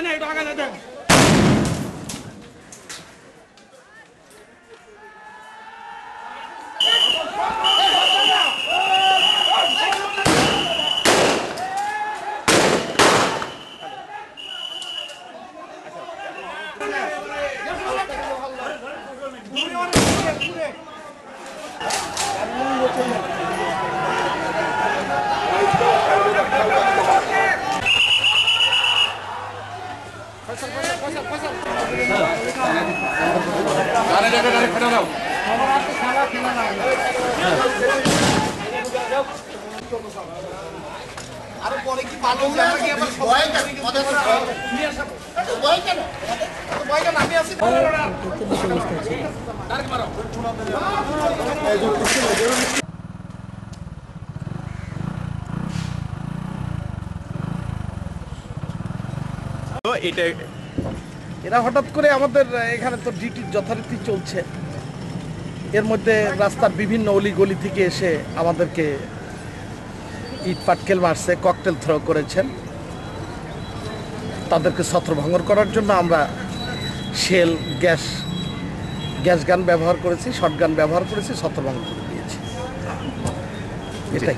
না একটু আগে দেন আরো পরে কি পালন আমরা কি আবার সবাই নিয়ে আসব ভয় কেন ভয় কেন আমি আছি ডাইরেক্ট মারো তো এটা এরা হঠাৎ করে আমাদের এখানে তো ডিউটি যথারীতি চলছে এর মধ্যে রাস্তার বিভিন্ন অলিগলি থেকে এসে আমাদেরকে ইট পাটকেল মারছে ককটেল থ্রো করেছেন তাদেরকে ছত্রভঙ্গ করার জন্য আমরা শেল গ্যাস গান ব্যবহার করেছি শর্ট গান ব্যবহার করেছি ছত্রভঙ্গ করে দিয়েছি এটাই